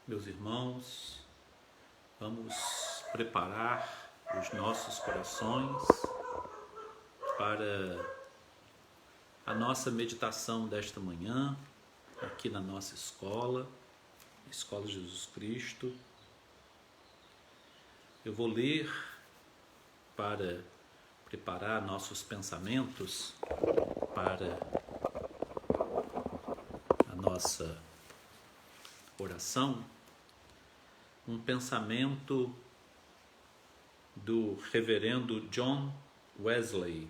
Meus irmãos, vamos preparar os nossos corações para a nossa meditação desta manhã, aqui na nossa escola, Escola Jesus Cristo. Eu vou ler para preparar nossos pensamentos para a nossa oração, um pensamento do reverendo John Wesley.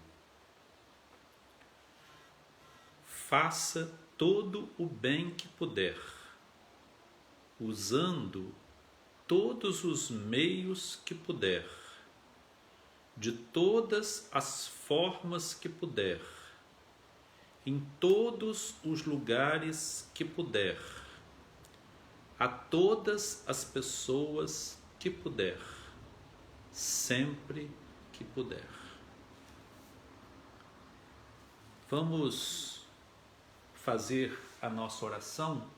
Faça todo o bem que puder, usando todos os meios que puder, de todas as formas que puder, em todos os lugares que puder, a todas as pessoas que puder, sempre que puder. Vamos fazer a nossa oração,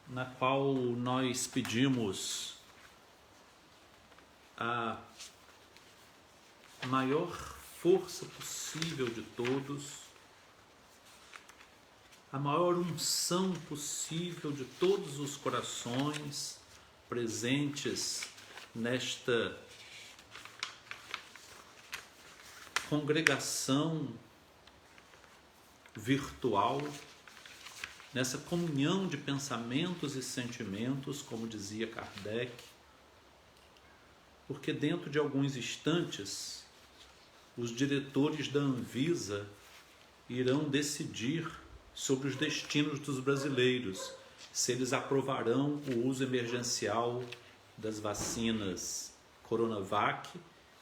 na qual nós pedimos a maior força possível de todos, a maior unção possível de todos os corações presentes nesta congregação virtual, nessa comunhão de pensamentos e sentimentos, como dizia Kardec, porque dentro de alguns instantes os diretores da Anvisa irão decidir sobre os destinos dos brasileiros, se eles aprovarão o uso emergencial das vacinas Coronavac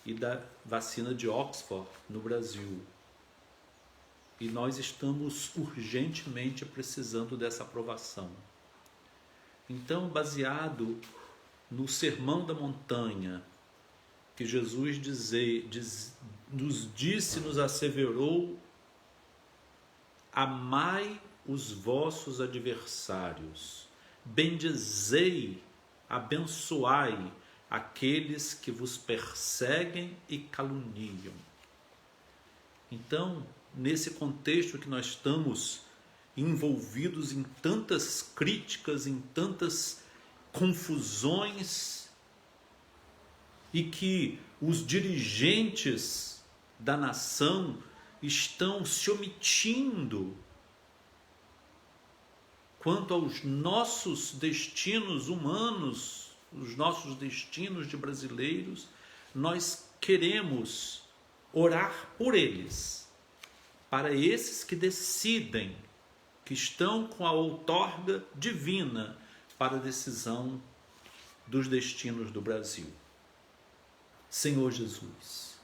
e da vacina de Oxford no Brasil. E nós estamos urgentemente precisando dessa aprovação. Então, baseado no Sermão da Montanha, que Jesus nos asseverou: amai os vossos adversários, bendizei, abençoai aqueles que vos perseguem e caluniam. Então, nesse contexto que nós estamos envolvidos em tantas críticas, em tantas confusões, e que os dirigentes da nação estão se omitindo quanto aos nossos destinos humanos, os nossos destinos de brasileiros, nós queremos orar por eles, para esses que decidem, que estão com a outorga divina para a decisão dos destinos do Brasil. Senhor Jesus,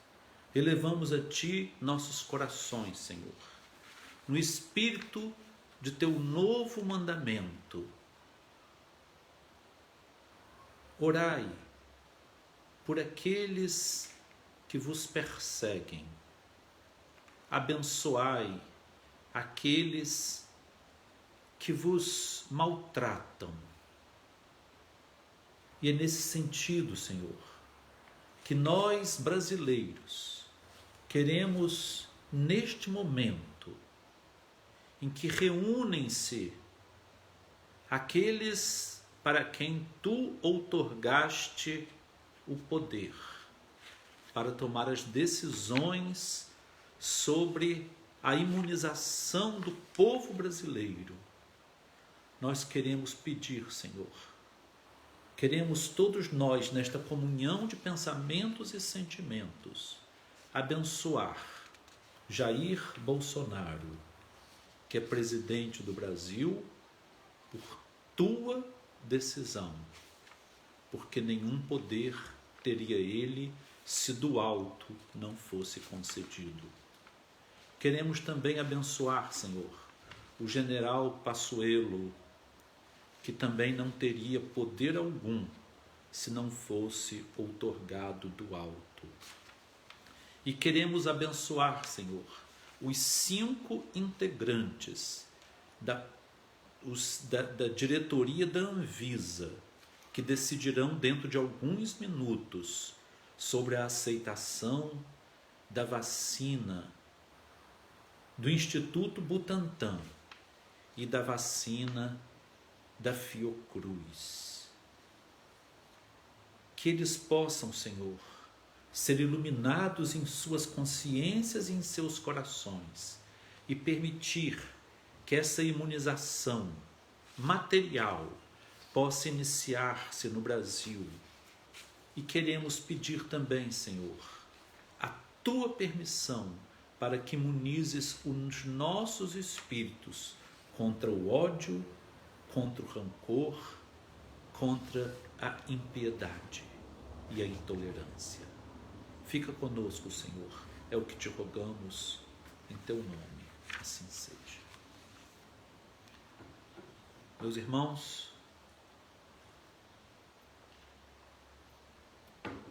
elevamos a Ti nossos corações, Senhor, no espírito de Teu novo mandamento. Orai por aqueles que vos perseguem, abençoai aqueles que vos maltratam. E é nesse sentido, Senhor, que nós brasileiros queremos, neste momento em que reúnem-se aqueles para quem Tu outorgaste o poder para tomar as decisões sobre a imunização do povo brasileiro, nós queremos pedir, Senhor, queremos todos nós, nesta comunhão de pensamentos e sentimentos, abençoar Jair Bolsonaro, que é presidente do Brasil, por Tua decisão, porque nenhum poder teria ele se do alto não fosse concedido. Queremos também abençoar, Senhor, o general Pazuello, que também não teria poder algum se não fosse outorgado do alto. E queremos abençoar, Senhor, os 5 integrantes da diretoria da Anvisa, que decidirão dentro de alguns minutos sobre a aceitação da vacina do Instituto Butantan e da vacina da Fiocruz. Que eles possam, Senhor, ser iluminados em suas consciências e em seus corações e permitir que essa imunização material possa iniciar-se no Brasil. E queremos pedir também, Senhor, a tua permissão para que imunizes os nossos espíritos contra o ódio, contra o rancor, contra a impiedade e a intolerância. Fica conosco, Senhor, é o que te rogamos em teu nome, assim seja. Meus irmãos,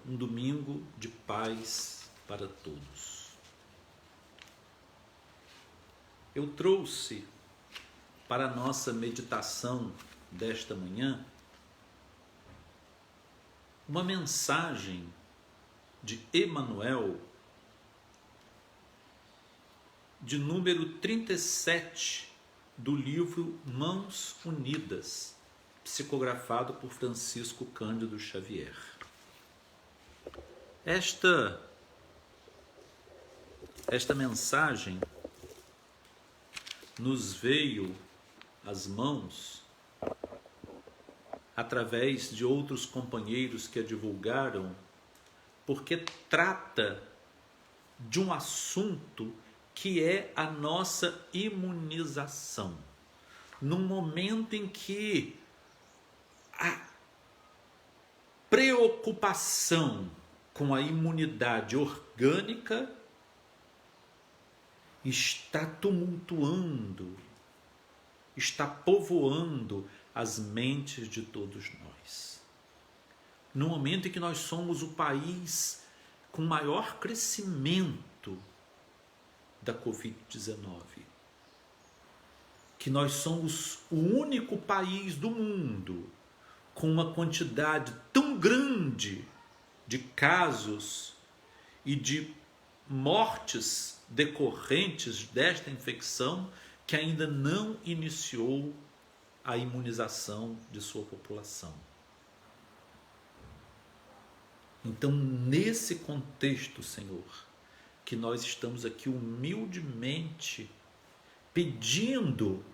um domingo de paz para todos. Eu trouxe para a nossa meditação desta manhã uma mensagem de Emmanuel, de número 37 do livro Mãos Unidas, psicografado por Francisco Cândido Xavier. Esta mensagem nos veio às mãos através de outros companheiros que a divulgaram, porque trata de um assunto que é a nossa imunização. Num momento em que a preocupação com a imunidade orgânica está tumultuando, está povoando as mentes de todos nós. No momento em que nós somos o país com maior crescimento da Covid-19, que nós somos o único país do mundo com uma quantidade tão grande de casos e de mortes decorrentes desta infecção, que ainda não iniciou a imunização de sua população. Então, nesse contexto, Senhor, que nós estamos aqui humildemente pedindo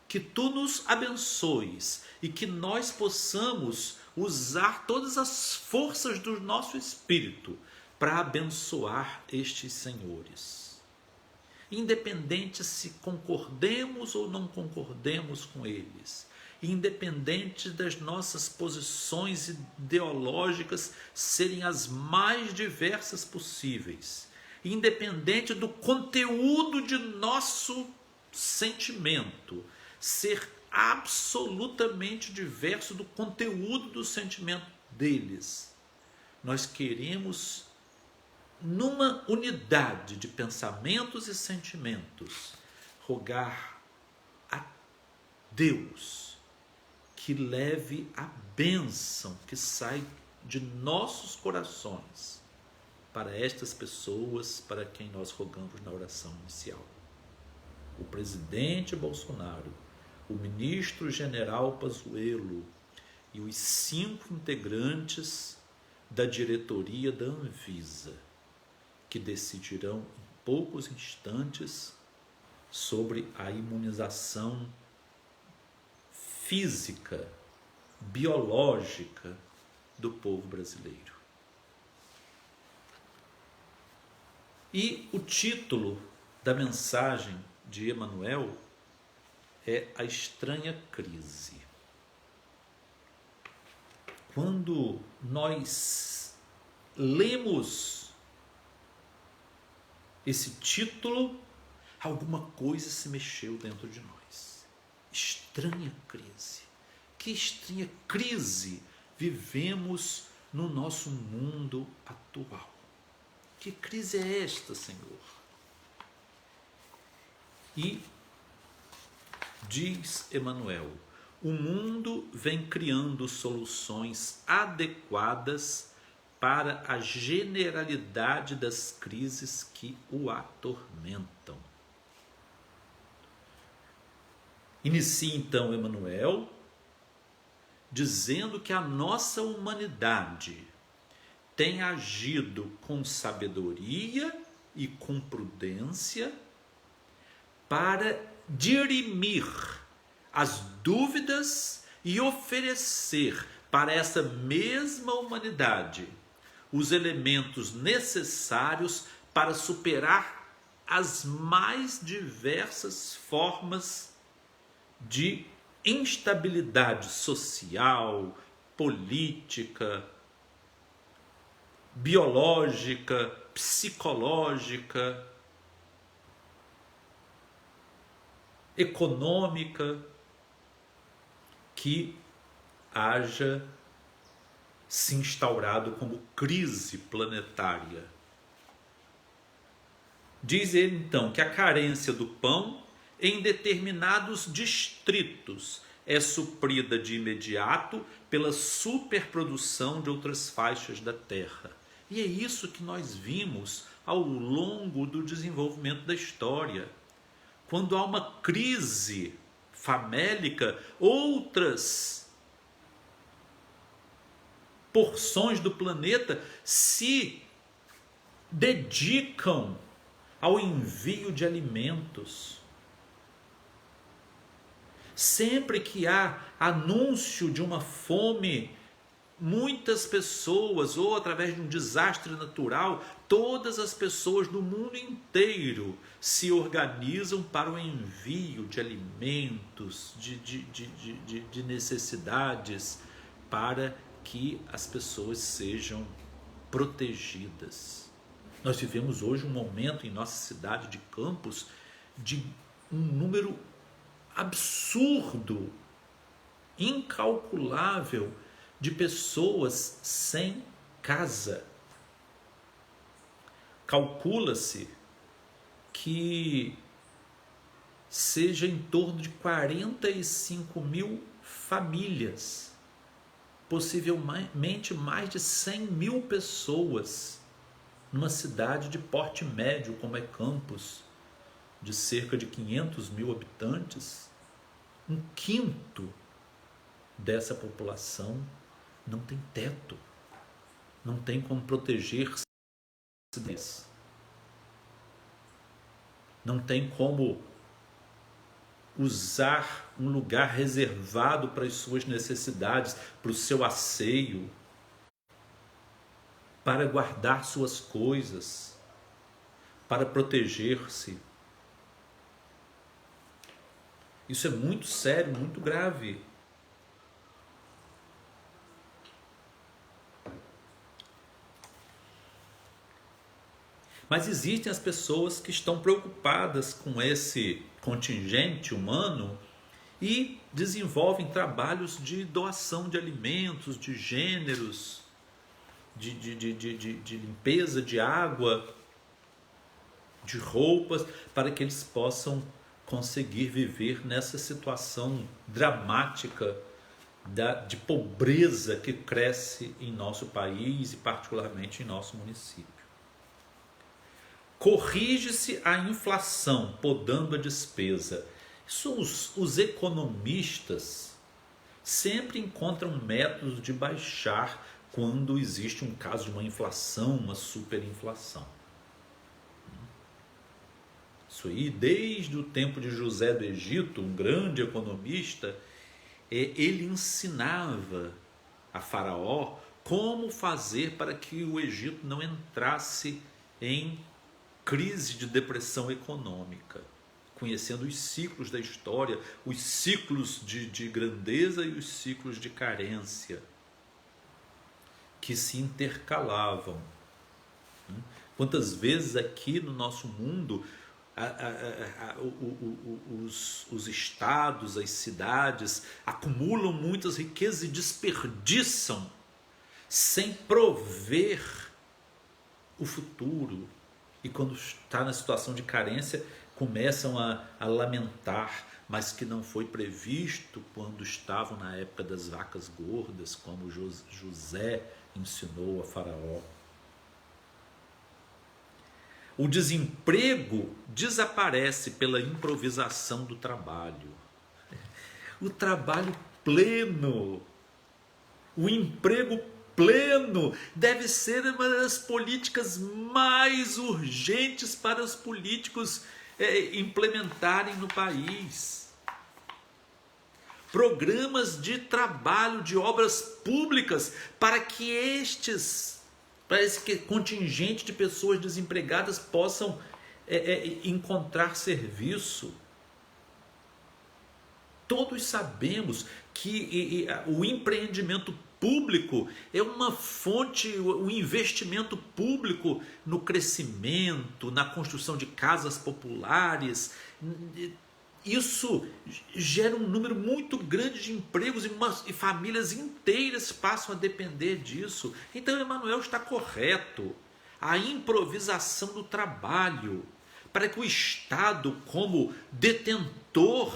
que Tu nos abençoes e que nós possamos usar todas as forças do nosso espírito para abençoar estes senhores. Independente se concordemos ou não concordemos com eles, independente das nossas posições ideológicas serem as mais diversas possíveis, independente do conteúdo de nosso sentimento ser absolutamente diverso do conteúdo do sentimento deles, nós queremos, numa unidade de pensamentos e sentimentos, rogar a Deus que leve a bênção que sai de nossos corações para estas pessoas para quem nós rogamos na oração inicial. O presidente Bolsonaro, o ministro-general Pazuello e os 5 integrantes da diretoria da Anvisa, que decidirão em poucos instantes sobre a imunização física, biológica do povo brasileiro. E o título da mensagem de Emmanuel é A Estranha Crise. Quando nós lemos esse título, alguma coisa se mexeu dentro de nós. Estranha crise. Que estranha crise vivemos no nosso mundo atual? Que crise é esta, Senhor? E Diz Emmanuel, o mundo vem criando soluções adequadas para a generalidade das crises que o atormentam. Inicia então Emmanuel dizendo que a nossa humanidade tem agido com sabedoria e com prudência para dirimir as dúvidas e oferecer para essa mesma humanidade os elementos necessários para superar as mais diversas formas de instabilidade social, política, biológica, psicológica, econômica, que haja se instaurado como crise planetária. Diz ele então que a carência do pão em determinados distritos é suprida de imediato pela superprodução de outras faixas da terra. E é isso que nós vimos ao longo do desenvolvimento da história. Quando há uma crise famélica, outras porções do planeta se dedicam ao envio de alimentos. Sempre que há anúncio de uma fome, muitas pessoas, ou através de um desastre natural, todas as pessoas do mundo inteiro se organizam para o envio de alimentos, de necessidades, para que as pessoas sejam protegidas. Nós vivemos hoje um momento em nossa cidade de Campos de um número absurdo, incalculável, de pessoas sem casa. Calcula-se que seja em torno de 45 mil famílias, possivelmente mais de 100 mil pessoas, numa cidade de porte médio como é Campos, de cerca de 500 mil habitantes. Um quinto dessa população não tem teto, não tem como proteger-se, não tem como usar um lugar reservado para as suas necessidades, para o seu asseio, para guardar suas coisas, para proteger-se. Isso é muito sério, muito grave. Mas existem as pessoas que estão preocupadas com esse contingente humano e desenvolvem trabalhos de doação de alimentos, de gêneros, de limpeza de água, de roupas, para que eles possam conseguir viver nessa situação dramática de pobreza que cresce em nosso país e particularmente em nosso município. Corrige-se a inflação, podando a despesa. Isso os economistas sempre encontram métodos de baixar quando existe um caso de uma inflação, uma superinflação. Isso aí, desde o tempo de José do Egito, um grande economista, ele ensinava a Faraó como fazer para que o Egito não entrasse em crise de depressão econômica, conhecendo os ciclos da história, os ciclos de grandeza e os ciclos de carência que se intercalavam. Quantas vezes aqui no nosso mundo os estados, as cidades acumulam muitas riquezas e desperdiçam sem prover o futuro. E quando está na situação de carência, começam a lamentar, mas que não foi previsto quando estavam na época das vacas gordas, como José ensinou a Faraó. O desemprego desaparece pela improvisação do trabalho. O trabalho pleno, o emprego pleno deve ser uma das políticas mais urgentes para os políticos implementarem no país. Programas de trabalho, de obras públicas, para que esse contingente de pessoas desempregadas possam encontrar serviço. Todos sabemos que o empreendimento público é uma fonte, o investimento público no crescimento, na construção de casas populares, isso gera um número muito grande de empregos e famílias inteiras passam a depender disso. Então Emmanuel está correto. A improvisação do trabalho, para que o Estado, como detentor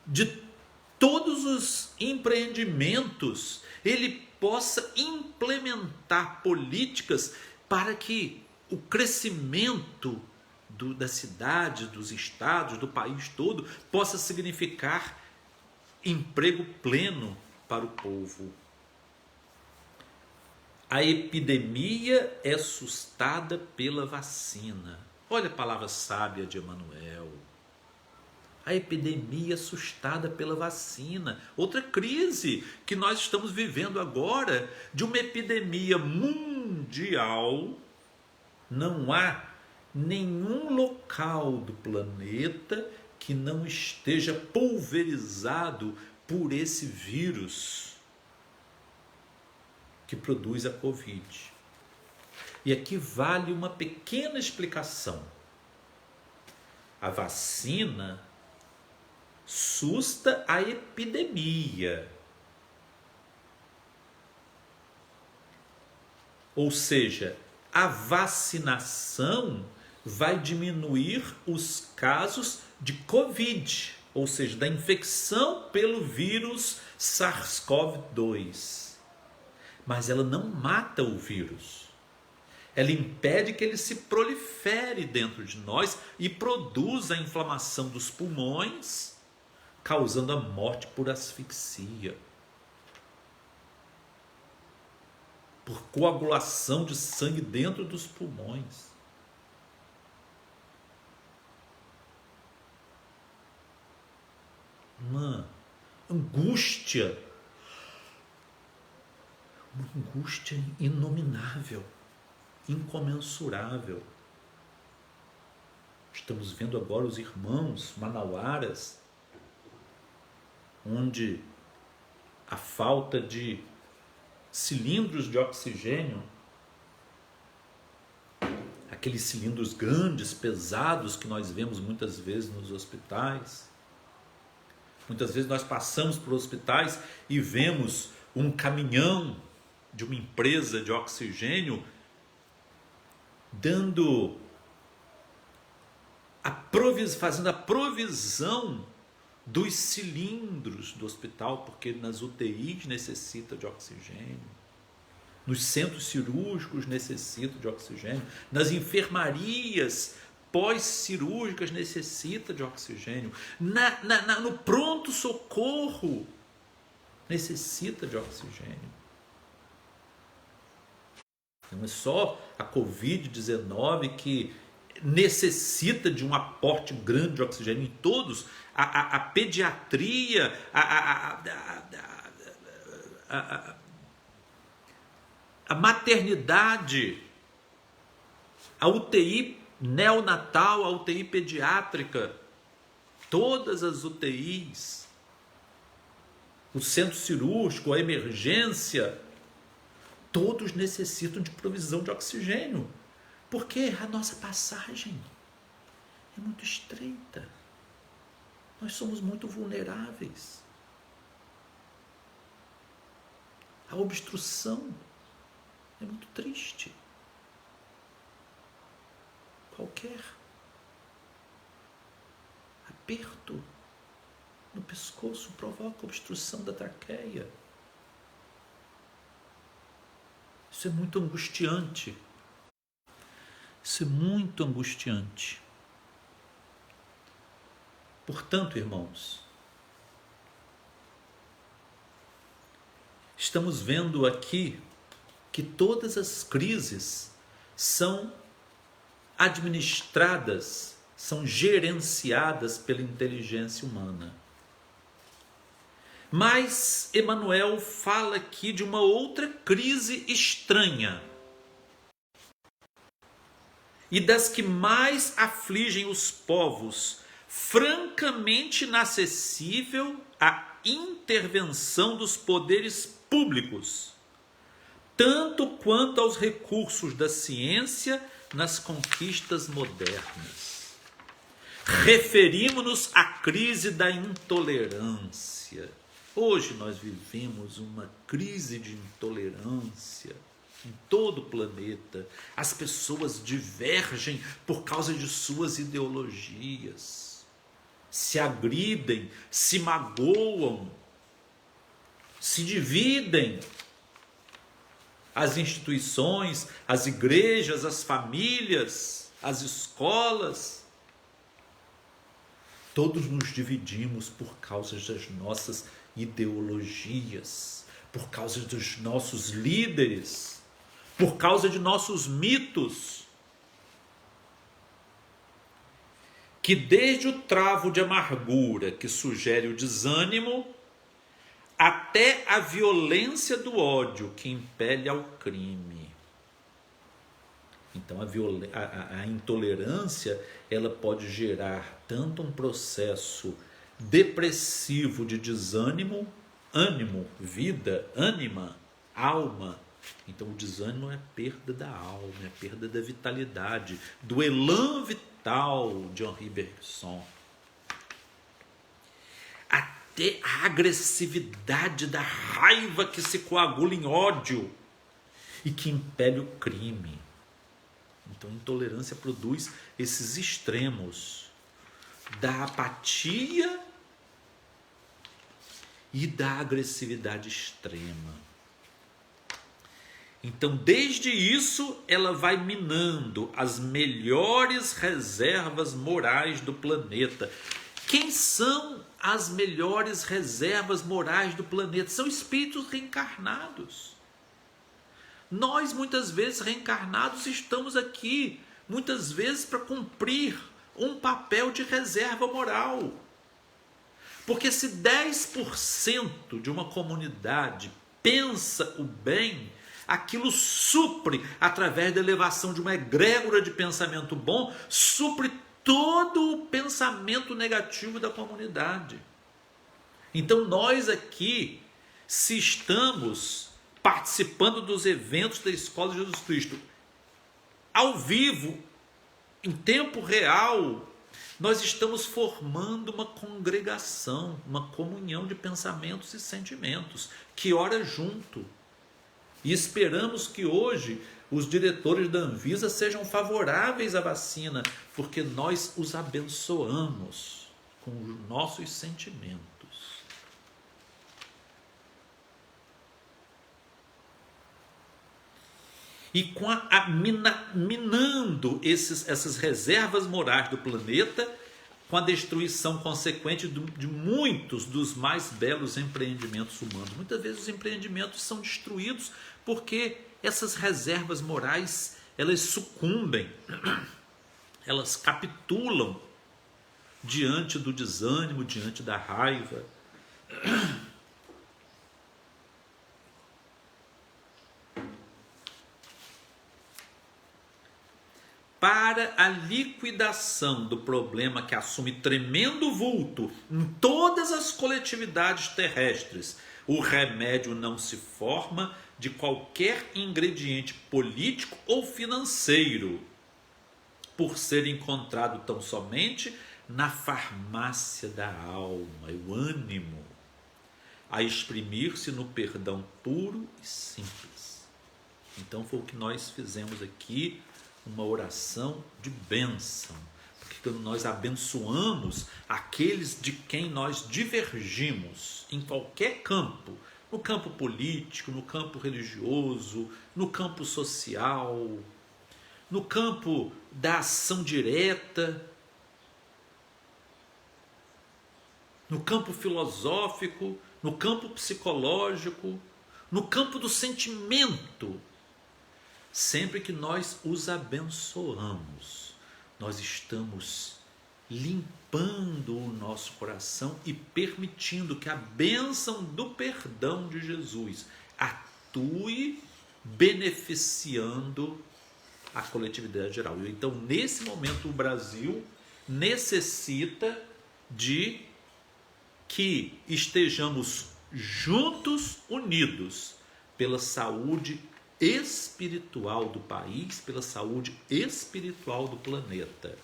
de todos os empreendimentos, ele possa implementar políticas para que o crescimento da cidade, dos estados, do país todo, possa significar emprego pleno para o povo. A epidemia é sustada pela vacina. Olha a palavra sábia de Emmanuel. A epidemia assustada pela vacina. Outra crise que nós estamos vivendo agora, de uma epidemia mundial. Não há nenhum local do planeta que não esteja pulverizado por esse vírus que produz a Covid. E aqui vale uma pequena explicação. A vacina susta a epidemia. Ou seja, a vacinação vai diminuir os casos de Covid, ou seja, da infecção pelo vírus SARS-CoV-2. Mas ela não mata o vírus. Ela impede que ele se prolifere dentro de nós e produza a inflamação dos pulmões, causando a morte por asfixia, por coagulação de sangue dentro dos pulmões. Uma angústia inominável, incomensurável. Estamos vendo agora os irmãos manauaras, onde a falta de cilindros de oxigênio, aqueles cilindros grandes, pesados que nós vemos muitas vezes nos hospitais. Muitas vezes nós passamos por hospitais e vemos um caminhão de uma empresa de oxigênio fazendo a provisão dos cilindros do hospital, porque nas UTIs necessita de oxigênio, nos centros cirúrgicos necessita de oxigênio, nas enfermarias pós-cirúrgicas necessita de oxigênio, no pronto-socorro necessita de oxigênio. Não é só a Covid-19 que necessita de um aporte grande de oxigênio em todos. A pediatria, a maternidade, a UTI neonatal, a UTI pediátrica, todas as UTIs, o centro cirúrgico, a emergência, todos necessitam de provisão de oxigênio, porque a nossa passagem é muito estreita. Nós somos muito vulneráveis. A obstrução é muito triste. qualquer aperto no pescoço provoca obstrução da traqueia. Isso é muito angustiante. Isso é muito angustiante. Portanto, irmãos, estamos vendo aqui que todas as crises são administradas, são gerenciadas pela inteligência humana. Mas Emmanuel fala aqui de uma outra crise estranha e das que mais afligem os povos, francamente inacessível à intervenção dos poderes públicos, tanto quanto aos recursos da ciência nas conquistas modernas. Referimos-nos à crise da intolerância. Hoje nós vivemos uma crise de intolerância em todo o planeta. As pessoas divergem por causa de suas ideologias, se agridem, se magoam, se dividem. As instituições, as igrejas, as famílias, as escolas, todos nos dividimos por causa das nossas ideologias, por causa dos nossos líderes, por causa de nossos mitos, que desde o travo de amargura que sugere o desânimo, até a violência do ódio que impele ao crime. Então a intolerância, ela pode gerar tanto um processo depressivo de desânimo, ânimo, vida, ânima, alma. Então o desânimo é a perda da alma, é a perda da vitalidade, do elan vital de Henri Bergson. Até a agressividade da raiva que se coagula em ódio e que impele o crime. Então a intolerância produz esses extremos da apatia e da agressividade extrema. Então, desde isso, ela vai minando as melhores reservas morais do planeta. Quem são as melhores reservas morais do planeta? São espíritos reencarnados. Nós, muitas vezes, reencarnados, estamos aqui, muitas vezes, para cumprir um papel de reserva moral. Porque se 10% de uma comunidade pensa o bem, aquilo supre, através da elevação de uma egrégora de pensamento bom, supre todo o pensamento negativo da comunidade. Então nós aqui, se estamos participando dos eventos da Escola de Jesus Cristo, ao vivo, em tempo real, nós estamos formando uma congregação, uma comunhão de pensamentos e sentimentos, que ora junto. E esperamos que hoje os diretores da Anvisa sejam favoráveis à vacina, porque nós os abençoamos com os nossos sentimentos. E minando essas reservas morais do planeta, com a destruição consequente de muitos dos mais belos empreendimentos humanos. Muitas vezes os empreendimentos são destruídos porque essas reservas morais, elas sucumbem, elas capitulam diante do desânimo, diante da raiva. Para a liquidação do problema que assume tremendo vulto em todas as coletividades terrestres, o remédio não se forma de qualquer ingrediente político ou financeiro, por ser encontrado tão somente na farmácia da alma, o ânimo, a exprimir-se no perdão puro e simples. Então foi o que nós fizemos aqui uma oração de bênção, porque quando nós abençoamos aqueles de quem nós divergimos em qualquer campo, no campo político, no campo religioso, no campo social, no campo da ação direta, no campo filosófico, no campo psicológico, no campo do sentimento, sempre que nós os abençoamos, nós estamos limpando o nosso coração e permitindo que a bênção do perdão de Jesus atue beneficiando a coletividade geral. Então, nesse momento, o Brasil necessita de que estejamos juntos, unidos, pela saúde espiritual do país, pela saúde espiritual do planeta.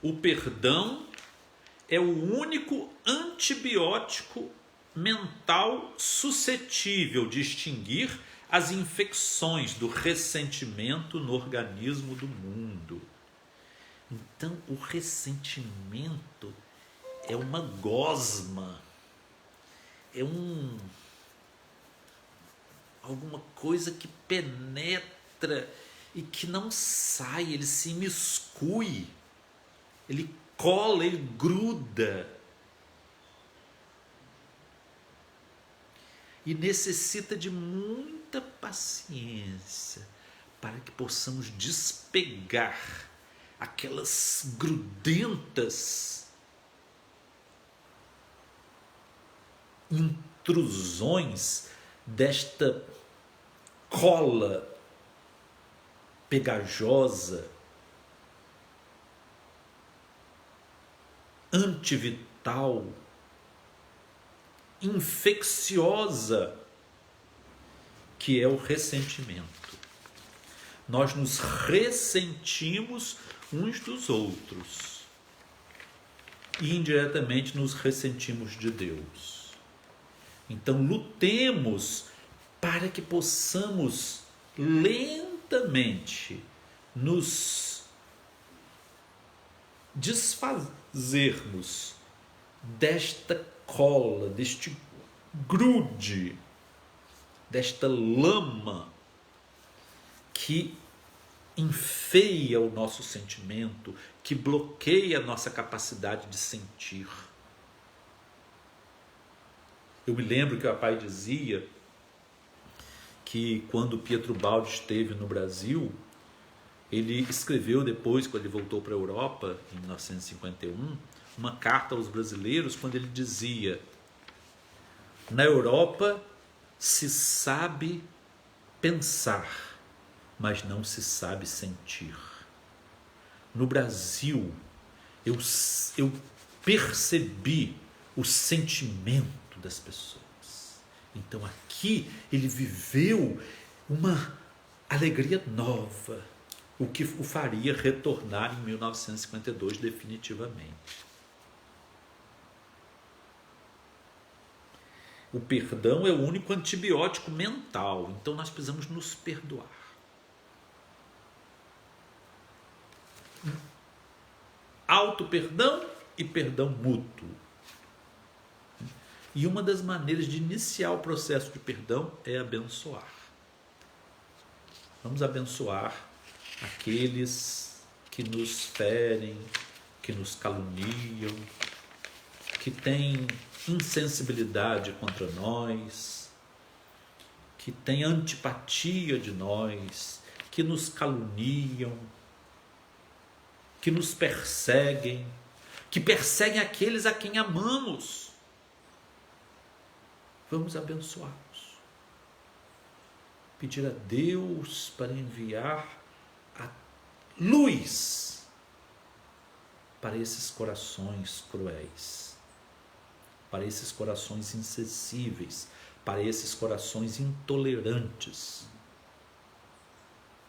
O perdão é o único antibiótico mental suscetível de extinguir as infecções do ressentimento no organismo do mundo. Então, o ressentimento é uma gosma, é alguma coisa que penetra e que não sai, ele se imiscui, ele cola, ele gruda. E necessita de muita paciência para que possamos despegar aquelas grudentas intrusões desta cola pegajosa, antivital, infecciosa, que é o ressentimento. Nós nos ressentimos uns dos outros e indiretamente nos ressentimos de Deus. Então lutemos para que possamos lentamente nos desfazermos desta cola, deste grude, desta lama que enfeia o nosso sentimento, que bloqueia a nossa capacidade de sentir. Eu me lembro que o papai dizia que quando Pietro Baldi esteve no Brasil, ele escreveu depois, quando ele voltou para a Europa, em 1951, uma carta aos brasileiros, quando ele dizia: na Europa se sabe pensar, mas não se sabe sentir. No Brasil, eu percebi o sentimento das pessoas. Então aqui ele viveu uma alegria nova, o que o faria retornar em 1952 definitivamente. O perdão é o único antibiótico mental, então nós precisamos nos perdoar. Auto-perdão e perdão mútuo. E uma das maneiras de iniciar o processo de perdão é abençoar. Vamos abençoar aqueles que nos ferem, que nos caluniam, que têm insensibilidade contra nós, que têm antipatia de nós, que nos caluniam, que nos perseguem, que perseguem aqueles a quem amamos. Vamos abençoá-los. Pedir a Deus para enviar a luz para esses corações cruéis, para esses corações insensíveis, para esses corações intolerantes.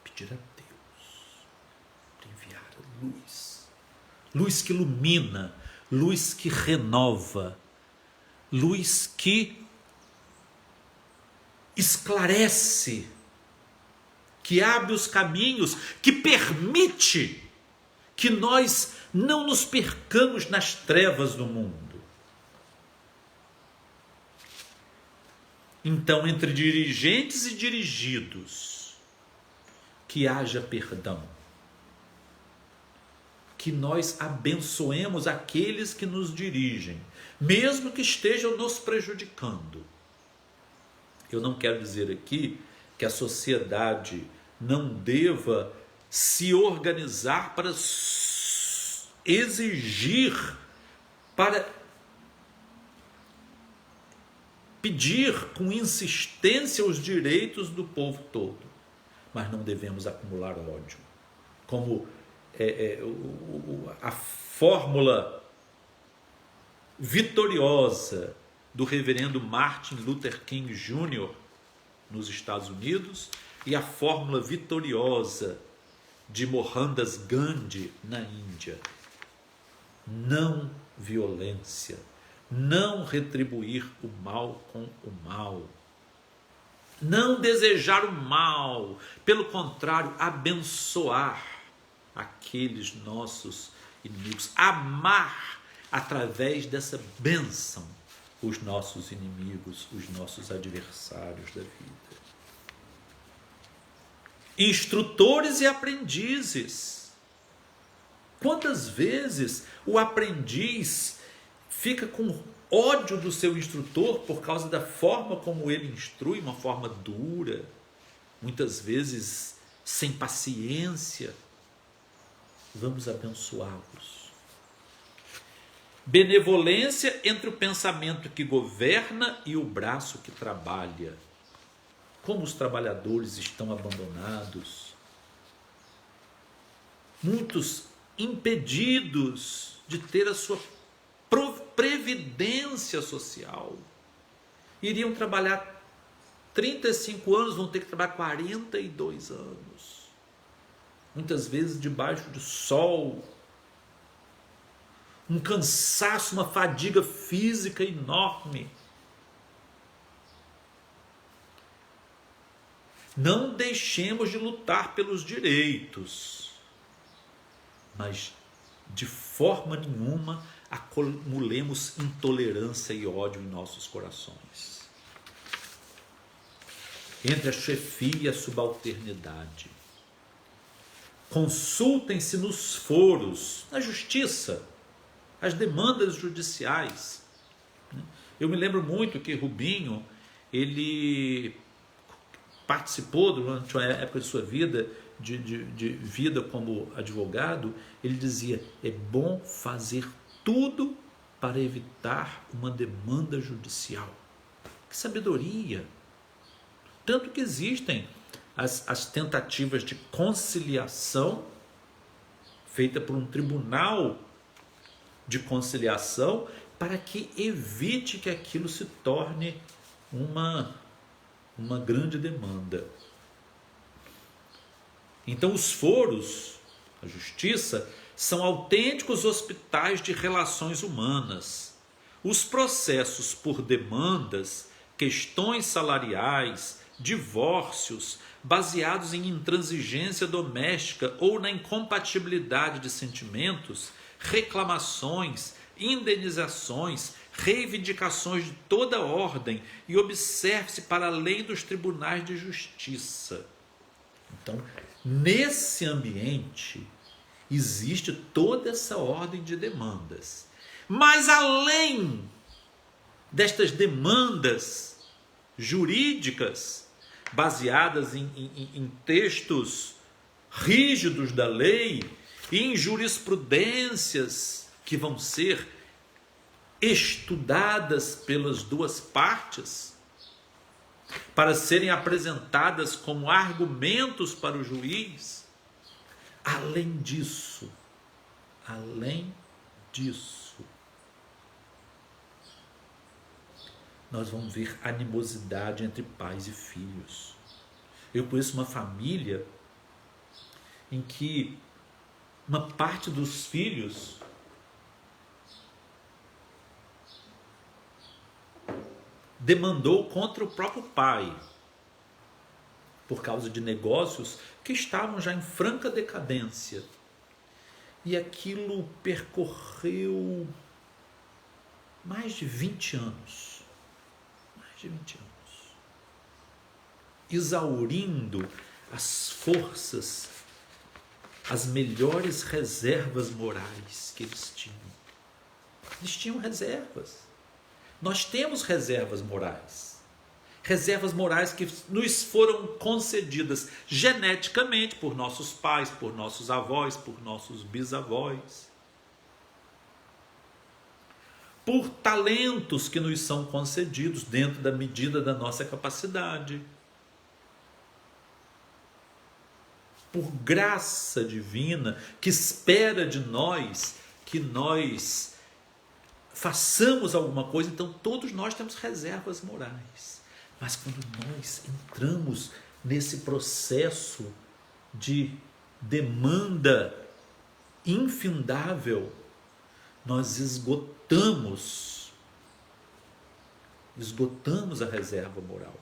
Pedir a Deus para enviar a luz. Luz que ilumina, luz que renova, luz que esclarece, que abre os caminhos, que permite que nós não nos percamos nas trevas do mundo. Então, entre dirigentes e dirigidos, que haja perdão. Que nós abençoemos aqueles que nos dirigem, mesmo que estejam nos prejudicando. Eu não quero dizer aqui que a sociedade não deva se organizar para exigir, para pedir com insistência os direitos do povo todo. Mas não devemos acumular ódio. Como a fórmula vitoriosa do reverendo Martin Luther King Jr. nos Estados Unidos e a fórmula vitoriosa de Mohandas Gandhi na Índia. Não violência, não retribuir o mal com o mal, não desejar o mal, pelo contrário, abençoar aqueles nossos inimigos, amar através dessa bênção os nossos inimigos, os nossos adversários da vida. Instrutores e aprendizes. Quantas vezes o aprendiz fica com ódio do seu instrutor por causa da forma como ele instrui, uma forma dura, muitas vezes sem paciência. Vamos abençoá-los. Benevolência entre o pensamento que governa e o braço que trabalha. Como os trabalhadores estão abandonados, muitos impedidos de ter a sua previdência social. Iriam trabalhar 35 anos, vão ter que trabalhar 42 anos. Muitas vezes debaixo do sol, um cansaço, uma fadiga física enorme. Não deixemos de lutar pelos direitos, mas de forma nenhuma acumulemos intolerância e ódio em nossos corações. Entre a chefia e a subalternidade. Consultem-se nos foros, na justiça, as demandas judiciais. Eu me lembro muito que Rubinho, ele participou durante uma época de sua vida, de vida como advogado. Ele dizia: é bom fazer tudo para evitar uma demanda judicial. Que sabedoria! Tanto que existem as tentativas de conciliação feita por um tribunal de conciliação para que evite que aquilo se torne uma grande demanda. Então os foros, a justiça, são autênticos hospitais de relações humanas. Os processos por demandas, questões salariais, divórcios, baseados em intransigência doméstica ou na incompatibilidade de sentimentos, reclamações, indenizações, reivindicações de toda ordem, e observe-se para além dos tribunais de justiça. Então, nesse ambiente, existe toda essa ordem de demandas. Mas além destas demandas jurídicas, baseadas em textos rígidos da lei e em jurisprudências que vão ser estudadas pelas duas partes, para serem apresentadas como argumentos para o juiz. Além disso, nós vamos ver animosidade entre pais e filhos. Eu conheço uma família em que uma parte dos filhos demandou contra o próprio pai. por causa de negócios que estavam já em franca decadência. E aquilo percorreu mais de 20 anos. Mais de 20 anos. Exaurindo as forças, as melhores reservas morais que eles tinham. Eles tinham reservas. Nós temos reservas morais. Reservas morais que nos foram concedidas geneticamente por nossos pais, por nossos avós, por nossos bisavós. Por talentos que nos são concedidos dentro da medida da nossa capacidade. Por graça divina que espera de nós que nós façamos alguma coisa. Então todos nós temos reservas morais. Mas quando nós entramos nesse processo de demanda infindável, nós esgotamos a reserva moral.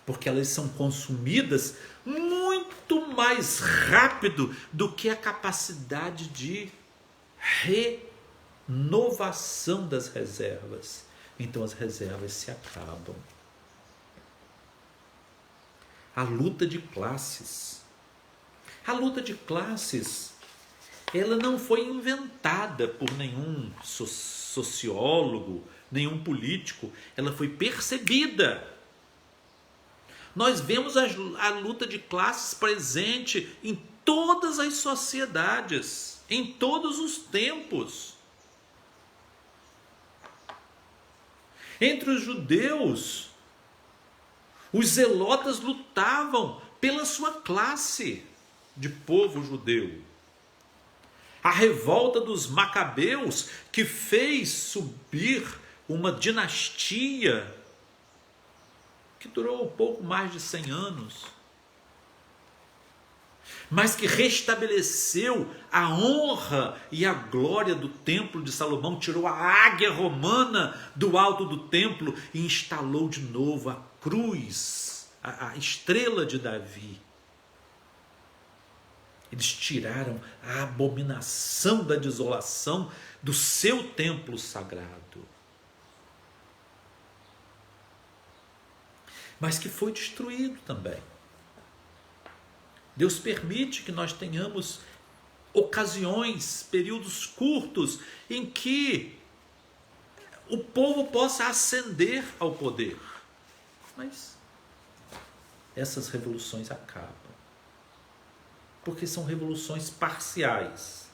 Porque elas são consumidas muito mais rápido do que a capacidade de renovação das reservas. Então as reservas se acabam. A luta de classes. A luta de classes, ela não foi inventada por nenhum sociólogo, nenhum político. Ela foi percebida. Nós vemos a luta de classes presente em todas as sociedades, em todos os tempos. Entre os judeus, os zelotas lutavam pela sua classe de povo judeu. A revolta dos macabeus, que fez subir uma dinastia que durou pouco mais de 100 anos, mas que restabeleceu a honra e a glória do templo de Salomão, tirou a águia romana do alto do templo e instalou de novo a cruz, a estrela de Davi. Eles tiraram a abominação da desolação do seu templo sagrado. Mas que foi destruído também. Deus permite que nós tenhamos ocasiões, períodos curtos, em que o povo possa ascender ao poder. Mas essas revoluções acabam. Porque são revoluções parciais.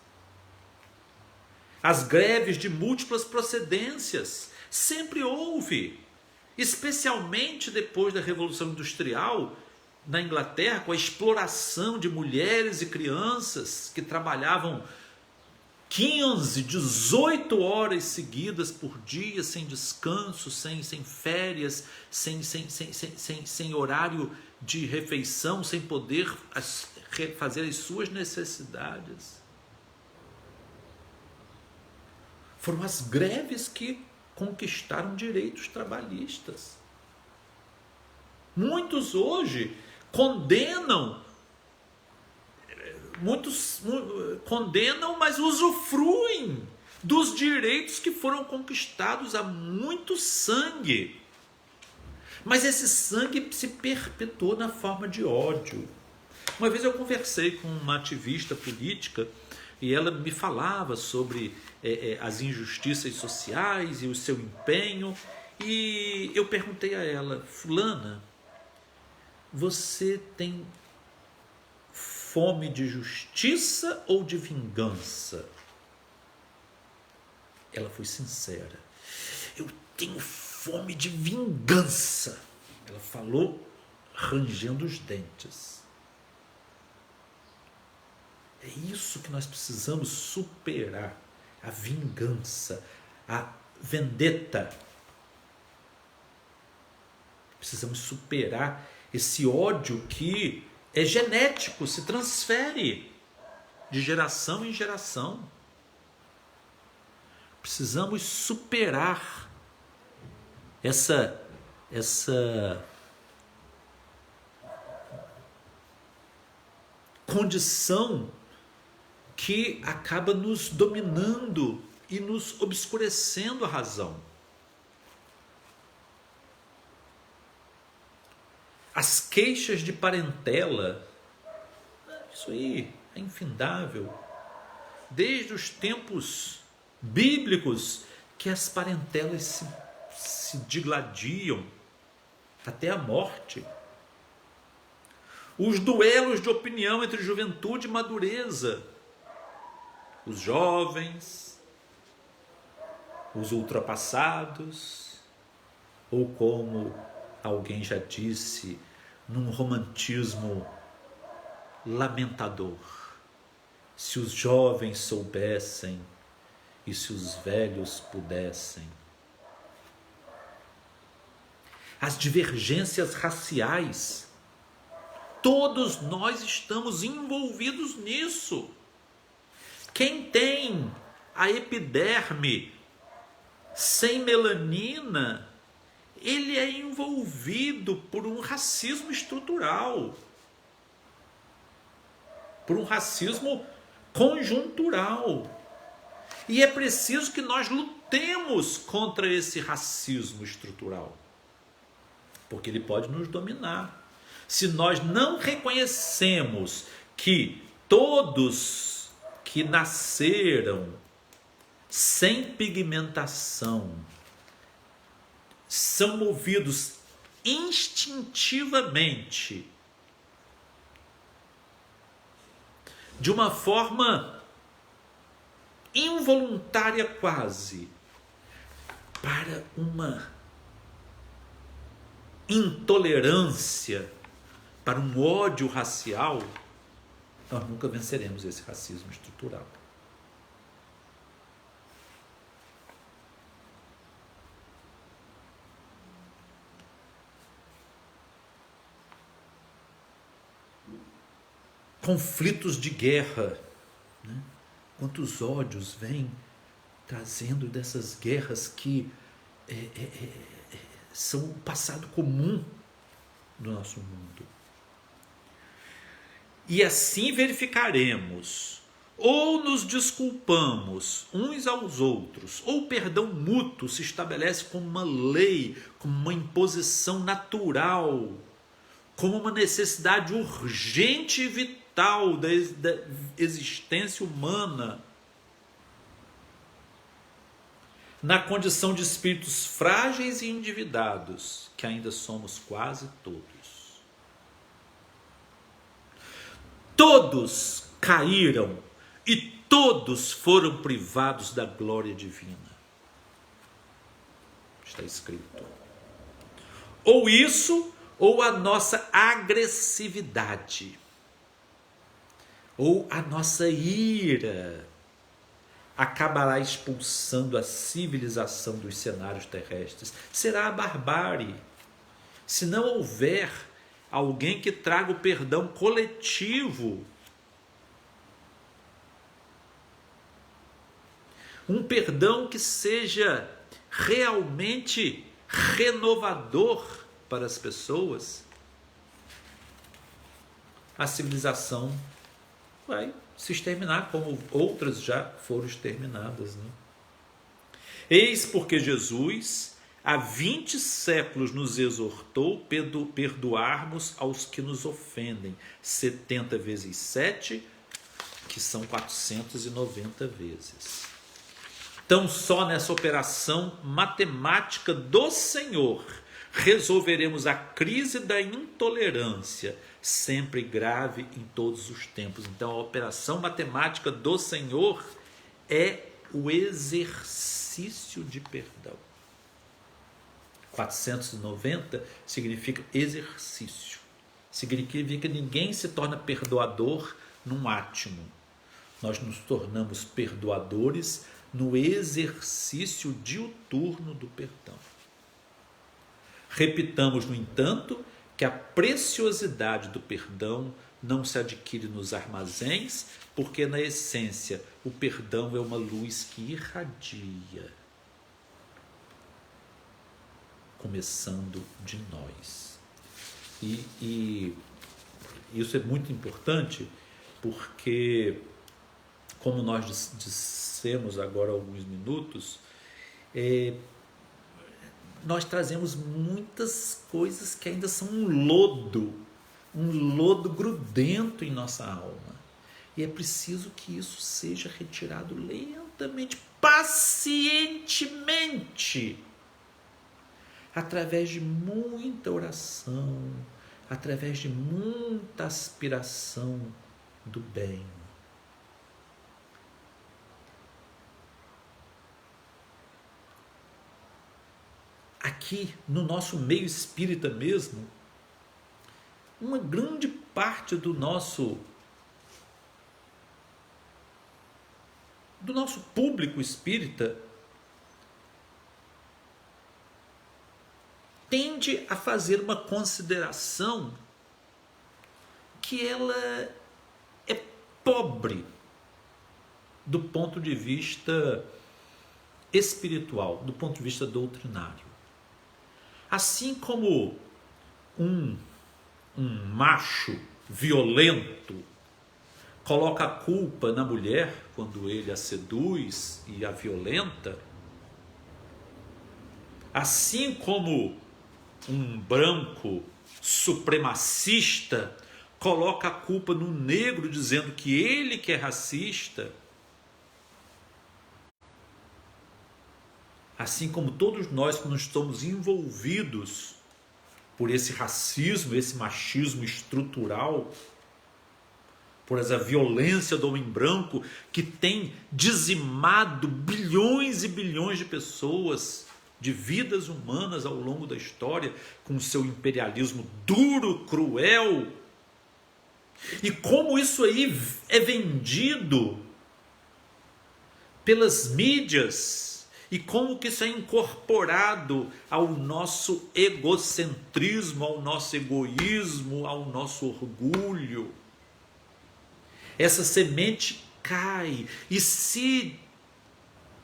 As greves de múltiplas procedências sempre houve. Especialmente depois da Revolução Industrial, na Inglaterra, com a exploração de mulheres e crianças que trabalhavam 15, 18 horas seguidas por dia, sem descanso, sem férias, sem horário de refeição, sem poder fazer as suas necessidades. Foram as greves que conquistaram direitos trabalhistas. Muitos hoje condenam, mas usufruem dos direitos que foram conquistados a muito sangue. Mas esse sangue se perpetuou na forma de ódio. Uma vez eu conversei com uma ativista política e ela me falava sobre as injustiças sociais e o seu empenho. E eu perguntei a ela: fulana, você tem fome de justiça ou de vingança? Ela foi sincera: eu tenho fome de vingança. Ela falou rangendo os dentes. É isso que nós precisamos superar: a vingança, a vendetta. Precisamos superar esse ódio que é genético, se transfere de geração em geração. Precisamos superar essa condição que acaba nos dominando e nos obscurecendo a razão. As queixas de parentela, isso aí é infindável. Desde os tempos bíblicos que as parentelas se digladiam até a morte. Os duelos de opinião entre juventude e madureza. Os jovens, os ultrapassados, ou como alguém já disse, num romantismo lamentador: se os jovens soubessem e se os velhos pudessem. As divergências raciais, todos nós estamos envolvidos nisso. Quem tem a epiderme sem melanina, ele é envolvido por um racismo estrutural, por um racismo conjuntural. E é preciso que nós lutemos contra esse racismo estrutural, porque ele pode nos dominar. Se nós não reconhecemos que todos que nasceram sem pigmentação são movidos instintivamente, de uma forma involuntária quase, para uma intolerância, para um ódio racial, nós nunca venceremos esse racismo estrutural. Conflitos de guerra, né? Quantos ódios vêm trazendo dessas guerras que são o passado comum do nosso mundo. E assim verificaremos, ou nos desculpamos uns aos outros, ou o perdão mútuo se estabelece como uma lei, como uma imposição natural, como uma necessidade urgente e vital da existência humana, na condição de espíritos frágeis e endividados, que ainda somos quase todos. Todos caíram e todos foram privados da glória divina. Está escrito. Ou isso, ou a nossa agressividade, ou a nossa ira, acabará expulsando a civilização dos cenários terrestres. Será a barbárie. Se não houver alguém que traga o perdão coletivo, um perdão que seja realmente renovador para as pessoas, a civilização vai se exterminar, como outras já foram exterminadas, né? Eis porque Jesus, há 20 séculos, nos exortou perdoarmos aos que nos ofendem, 70 vezes 7, que são 490 vezes. Então, só nessa operação matemática do Senhor, resolveremos a crise da intolerância, sempre grave em todos os tempos. Então, a operação matemática do Senhor é o exercício de perdão. 490 significa exercício. Significa que ninguém se torna perdoador num átimo. Nós nos tornamos perdoadores no exercício diuturno do perdão. Repitamos, no entanto, que a preciosidade do perdão não se adquire nos armazéns, porque na essência o perdão é uma luz que irradia, começando de nós. E isso é muito importante, porque, como nós dissemos agora há alguns minutos, nós trazemos muitas coisas que ainda são um lodo grudento em nossa alma. E é preciso que isso seja retirado lentamente, pacientemente, através de muita oração, através de muita aspiração do bem. Aqui no nosso meio espírita mesmo, uma grande parte do nosso público espírita tende a fazer uma consideração que ela é pobre do ponto de vista espiritual, do ponto de vista doutrinário. Assim como um macho violento coloca a culpa na mulher quando ele a seduz e a violenta, assim como um branco supremacista coloca a culpa no negro dizendo que ele que é racista, assim como todos nós que nos estamos envolvidos por esse racismo, esse machismo estrutural, por essa violência do homem branco que tem dizimado bilhões e bilhões de pessoas, de vidas humanas ao longo da história, com o seu imperialismo duro, cruel. E como isso aí é vendido pelas mídias, e como que isso é incorporado ao nosso egocentrismo, ao nosso egoísmo, ao nosso orgulho. Essa semente cai e se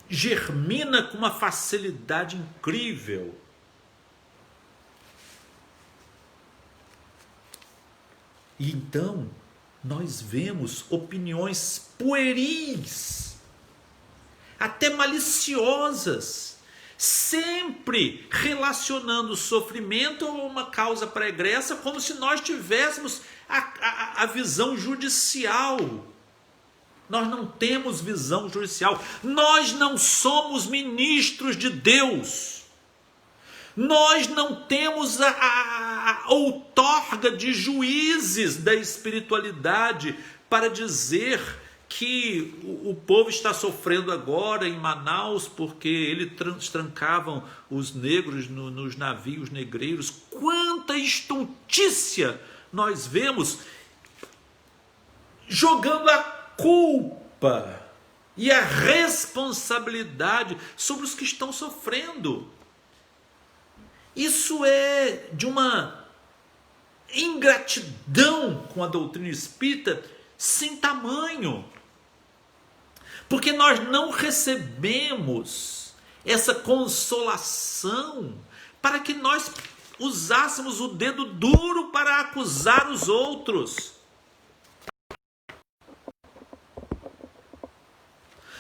germina com uma facilidade incrível. E então nós vemos opiniões pueris, até maliciosas, sempre relacionando o sofrimento a uma causa pregressa, como se nós tivéssemos a visão judicial. Nós não temos visão judicial. Nós não somos ministros de Deus. Nós não temos a outorga de juízes da espiritualidade para dizer que o povo está sofrendo agora em Manaus porque eles trancavam os negros nos navios negreiros. Quanta estontícia nós vemos jogando a culpa e a responsabilidade sobre os que estão sofrendo. Isso é de uma ingratidão com a doutrina espírita sem tamanho. Porque nós não recebemos essa consolação para que nós usássemos o dedo duro para acusar os outros.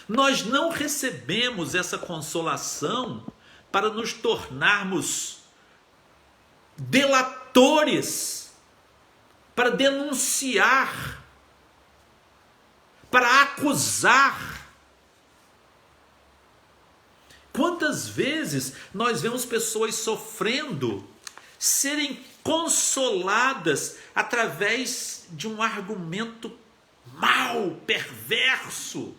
Nós não recebemos essa consolação para nos tornarmos delatores, para denunciar, para acusar. Quantas vezes nós vemos pessoas sofrendo serem consoladas através de um argumento mau, perverso?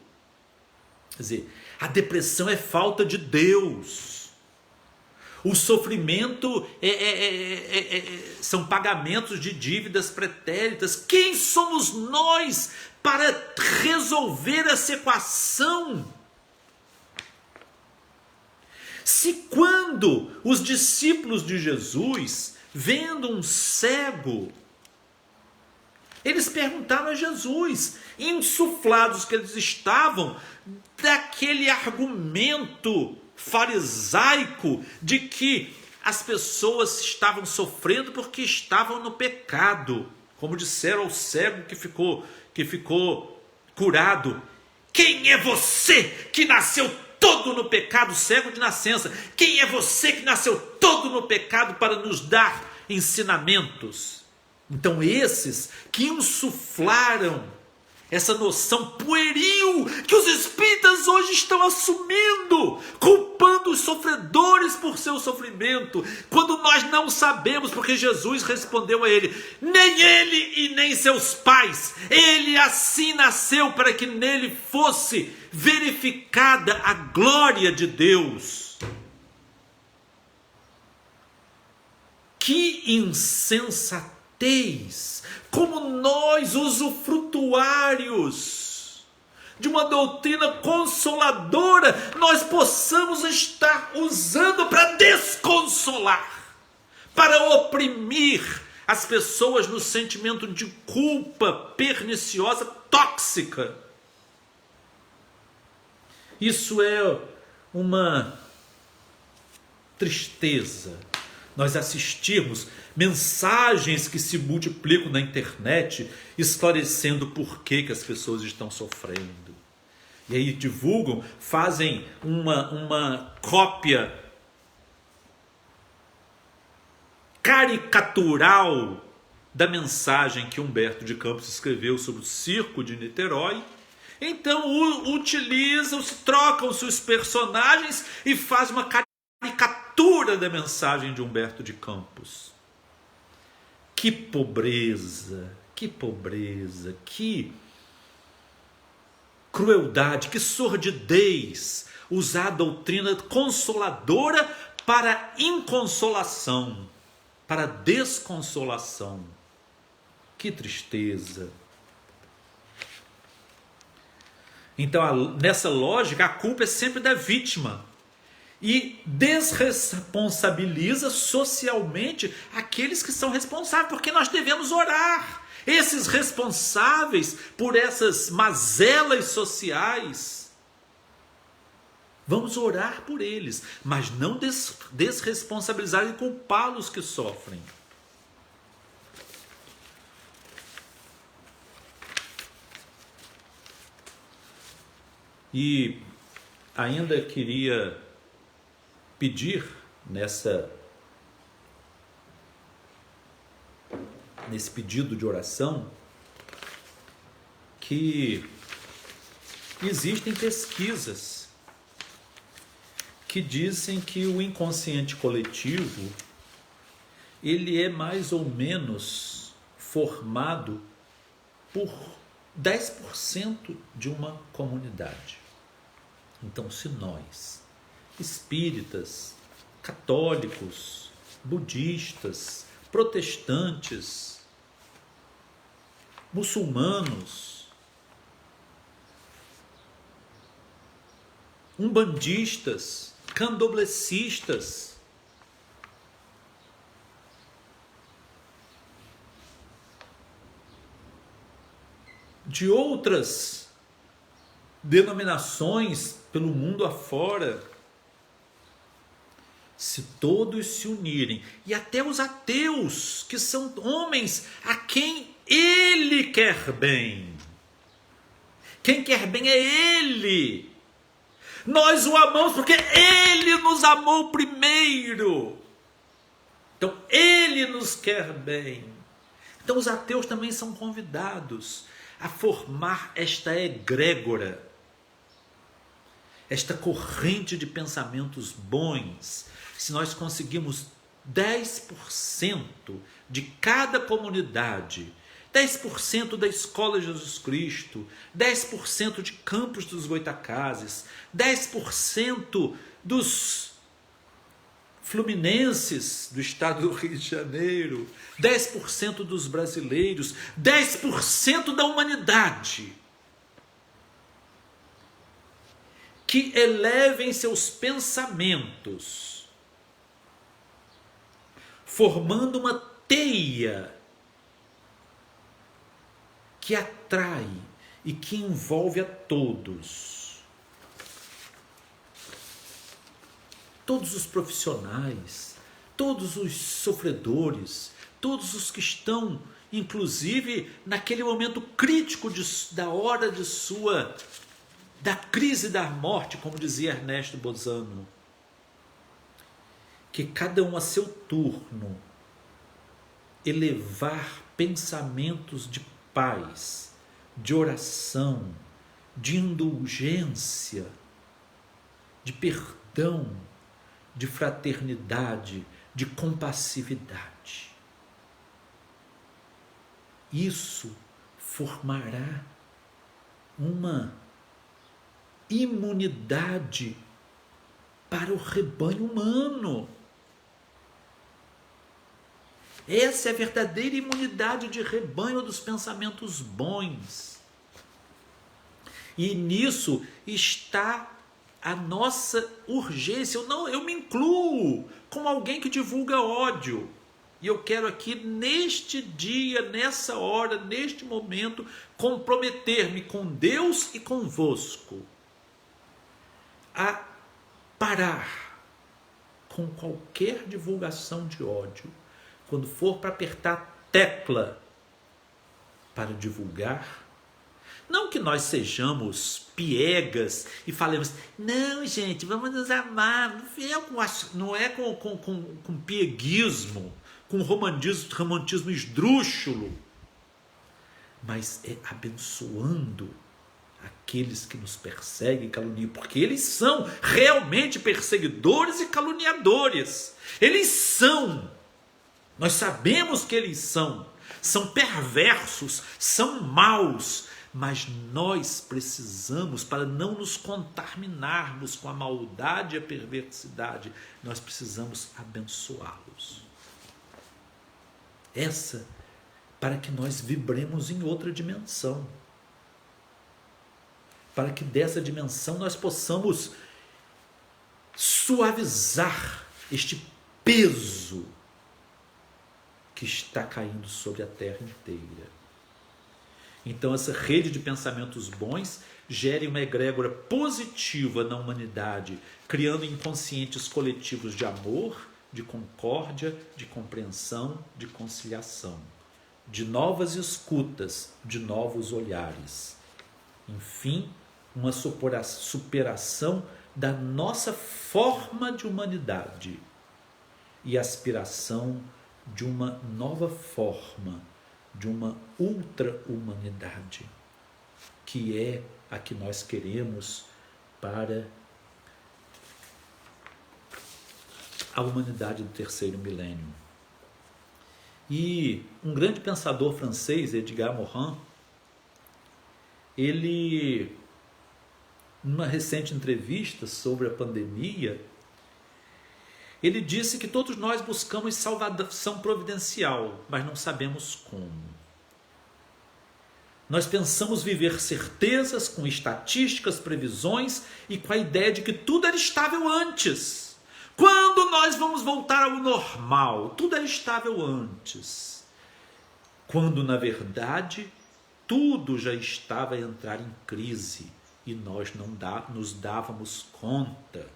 Quer dizer, a depressão é falta de Deus. O sofrimento são pagamentos de dívidas pretéritas. Quem somos nós para resolver essa equação? Se quando os discípulos de Jesus, vendo um cego, eles perguntaram a Jesus, insuflados que eles estavam daquele argumento farisaico de que as pessoas estavam sofrendo porque estavam no pecado. Como disseram ao cego que ficou curado: quem é você que nasceu todo no pecado, cego de nascença? Quem é você que nasceu todo no pecado para nos dar ensinamentos? Então esses que insuflaram essa noção pueril que os espíritas hoje estão assumindo, culpando os sofredores por seu sofrimento, quando nós não sabemos, porque Jesus respondeu a ele: nem ele e nem seus pais, ele assim nasceu para que nele fosse verificada a glória de Deus. Que insensatez! Como nós, usufrutuários de uma doutrina consoladora, nós possamos estar usando para desconsolar, para oprimir as pessoas no sentimento de culpa perniciosa, tóxica. Isso é uma tristeza. Nós assistimos mensagens que se multiplicam na internet, esclarecendo por que as pessoas estão sofrendo. E aí divulgam, fazem uma cópia caricatural da mensagem que Humberto de Campos escreveu sobre o circo de Niterói. Então trocam-se os personagens e faz uma caricatura da mensagem de Humberto de Campos. Que pobreza, que crueldade, que sordidez usar a doutrina consoladora para inconsolação, para desconsolação. Que tristeza. Então, nessa lógica, a culpa é sempre da vítima e desresponsabiliza socialmente aqueles que são responsáveis, porque nós devemos orar. Esses responsáveis por essas mazelas sociais, vamos orar por eles, mas não desresponsabilizar e culpá-los que sofrem. E ainda queria pedir nesse pedido de oração que existem pesquisas que dizem que o inconsciente coletivo ele é mais ou menos formado por 10% de uma comunidade. Então, se nós, espíritas, católicos, budistas, protestantes, muçulmanos, umbandistas, candoblecistas, de outras denominações pelo mundo afora, se todos se unirem, e até os ateus, que são homens a quem ele quer bem. Quem quer bem é ele. Nós o amamos porque ele nos amou primeiro. Então ele nos quer bem. Então os ateus também são convidados a formar esta egrégora, esta corrente de pensamentos bons. Se nós conseguimos 10% de cada comunidade, 10% da Escola Jesus Cristo, 10% de Campos dos Goitacazes, 10% dos fluminenses do estado do Rio de Janeiro, 10% dos brasileiros, 10% da humanidade, que elevem seus pensamentos, formando uma teia que atrai e que envolve a todos. Todos os profissionais, todos os sofredores, todos os que estão inclusive naquele momento crítico da hora da crise da morte, como dizia Ernesto Bozano, que cada um a seu turno elevar pensamentos de paz, de oração, de indulgência, de perdão, de fraternidade, de compassividade. Isso formará uma imunidade para o rebanho humano. Essa é a verdadeira imunidade de rebanho dos pensamentos bons. E nisso está a nossa urgência. Eu me incluo como alguém que divulga ódio. E eu quero aqui, neste dia, nessa hora, neste momento, comprometer-me com Deus e convosco a parar com qualquer divulgação de ódio. Quando for para apertar tecla para divulgar, não que nós sejamos piegas e falemos, não, gente, vamos nos amar. Não é com pieguismo, com romantismo esdrúxulo, mas é abençoando aqueles que nos perseguem e caluniam, porque eles são realmente perseguidores e caluniadores. Eles são. Nós sabemos que eles são perversos, são maus, mas nós precisamos, para não nos contaminarmos com a maldade e a perversidade, nós precisamos abençoá-los. Para que nós vibremos em outra dimensão. Para que dessa dimensão nós possamos suavizar este peso que está caindo sobre a terra inteira. Então essa rede de pensamentos bons gere uma egrégora positiva na humanidade, criando inconscientes coletivos de amor, de concórdia, de compreensão, de conciliação, de novas escutas, de novos olhares. Enfim, uma superação da nossa forma de humanidade e aspiração de uma nova forma, de uma ultra-humanidade, que é a que nós queremos para a humanidade do terceiro milênio. E um grande pensador francês, Edgar Morin, ele, numa recente entrevista sobre a pandemia, ele disse que todos nós buscamos salvação providencial, mas não sabemos como. Nós pensamos viver certezas com estatísticas, previsões e com a ideia de que tudo era estável antes. Quando nós vamos voltar ao normal? Tudo era estável antes. Quando, na verdade, tudo já estava a entrar em crise e nós não nos dávamos conta.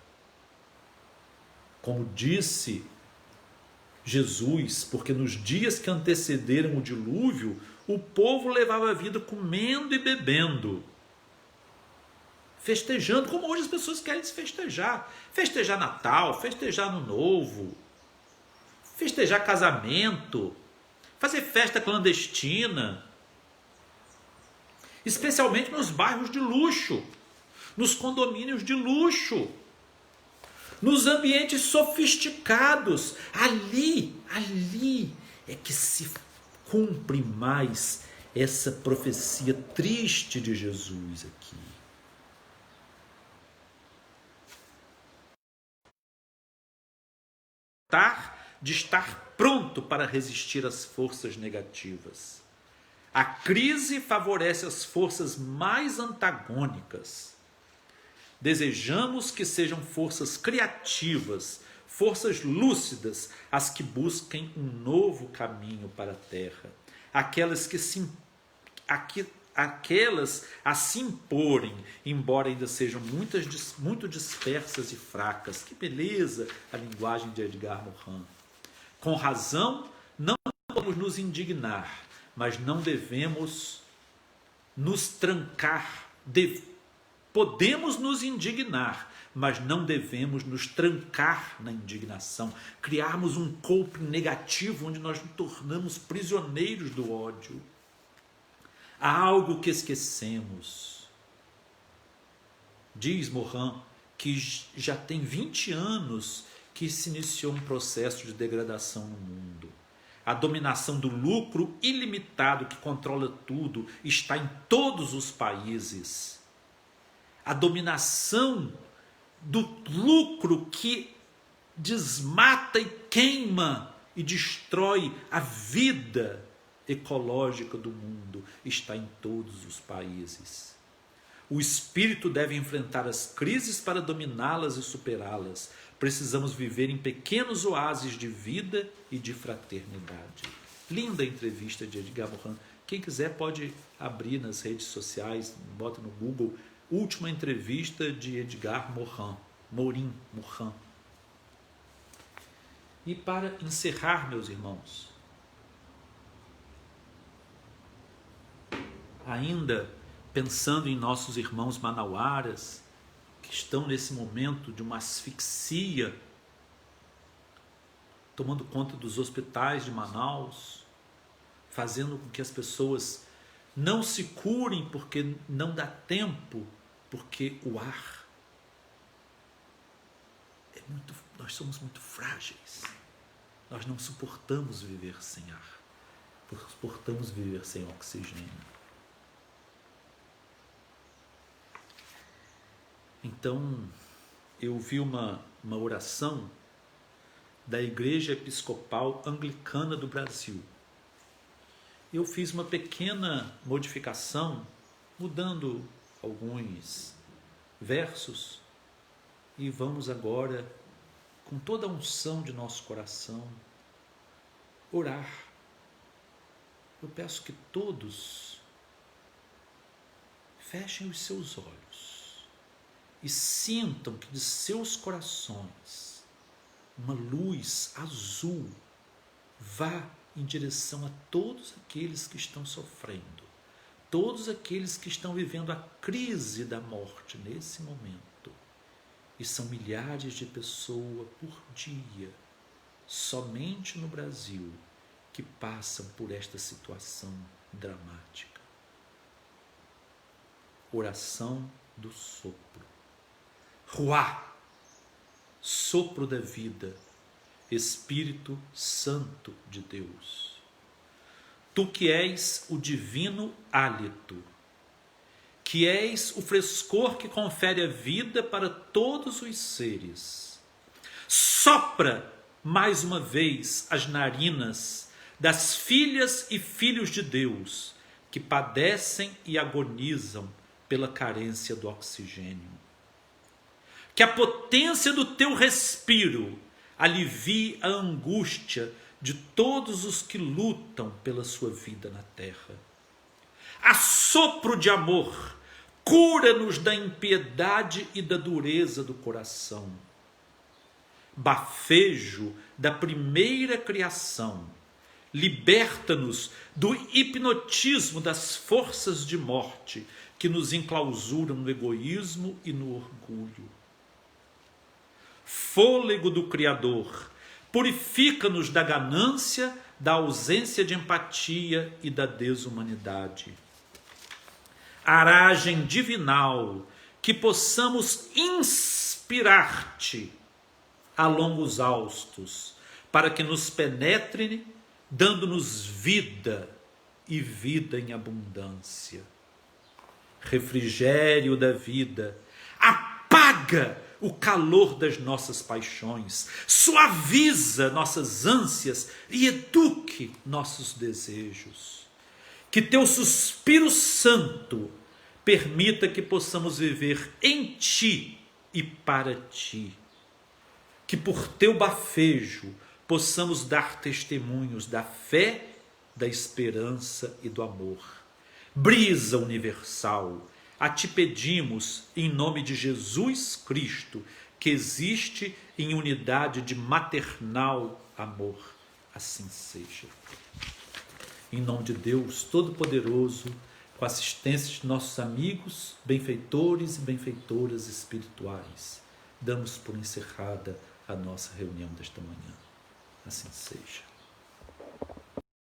Como disse Jesus, porque nos dias que antecederam o dilúvio, o povo levava a vida comendo e bebendo, festejando, como hoje as pessoas querem se festejar. Festejar Natal, festejar Ano Novo, festejar casamento, fazer festa clandestina, especialmente nos bairros de luxo, nos condomínios de luxo, nos ambientes sofisticados. Ali é que se cumpre mais essa profecia triste de Jesus aqui. De estar pronto para resistir às forças negativas. A crise favorece as forças mais antagônicas. Desejamos que sejam forças criativas, forças lúcidas, as que busquem um novo caminho para a Terra. Aquelas a se imporem, embora ainda sejam muito dispersas e fracas. Que beleza a linguagem de Edgar Morin. Com razão, não podemos nos indignar, mas não devemos nos trancar. Podemos nos indignar, mas não devemos nos trancar na indignação, criarmos um coping negativo onde nós nos tornamos prisioneiros do ódio. Há algo que esquecemos. Diz Morin que já tem 20 anos que se iniciou um processo de degradação no mundo. A dominação do lucro ilimitado que controla tudo está em todos os países. A dominação do lucro que desmata e queima e destrói a vida ecológica do mundo está em todos os países. O espírito deve enfrentar as crises para dominá-las e superá-las. Precisamos viver em pequenos oásis de vida e de fraternidade. Linda entrevista de Edgar Morin. Quem quiser pode abrir nas redes sociais, bota no Google, última entrevista de Edgar Morin. E para encerrar, meus irmãos, ainda pensando em nossos irmãos manauaras, que estão nesse momento de uma asfixia, tomando conta dos hospitais de Manaus, fazendo com que as pessoas não se curem porque não dá tempo, porque o ar é muito, nós somos muito frágeis, nós não suportamos viver sem ar, suportamos viver sem oxigênio. Então, eu vi uma oração da Igreja Episcopal Anglicana do Brasil. Eu fiz uma pequena modificação, mudando alguns versos, e vamos agora, com toda a unção de nosso coração, orar. Eu peço que todos fechem os seus olhos e sintam que de seus corações uma luz azul vá em direção a todos aqueles que estão sofrendo, todos aqueles que estão vivendo a crise da morte nesse momento. E são milhares de pessoas por dia, somente no Brasil, que passam por esta situação dramática. Oração do sopro. Ruá, sopro da vida, Espírito Santo de Deus. Tu que és o divino hálito, que és o frescor que confere a vida para todos os seres, sopra mais uma vez as narinas das filhas e filhos de Deus que padecem e agonizam pela carência do oxigênio. Que a potência do teu respiro alivie a angústia de todos os que lutam pela sua vida na terra. Assopro de amor, cura-nos da impiedade e da dureza do coração. Bafejo da primeira criação, liberta-nos do hipnotismo das forças de morte que nos enclausuram no egoísmo e no orgulho. Fôlego do Criador, purifica-nos da ganância, da ausência de empatia e da desumanidade. Aragem divinal, que possamos inspirar-te a longos haustos, para que nos penetre, dando-nos vida e vida em abundância. Refrigério da vida, apaga o calor das nossas paixões, suaviza nossas ânsias e eduque nossos desejos. Que teu suspiro santo permita que possamos viver em ti e para ti. Que por teu bafejo possamos dar testemunhos da fé, da esperança e do amor. Brisa universal, a ti pedimos, em nome de Jesus Cristo, que existe em unidade de maternal amor. Assim seja. Em nome de Deus Todo-Poderoso, com a assistência de nossos amigos, benfeitores e benfeitoras espirituais, damos por encerrada a nossa reunião desta manhã. Assim seja.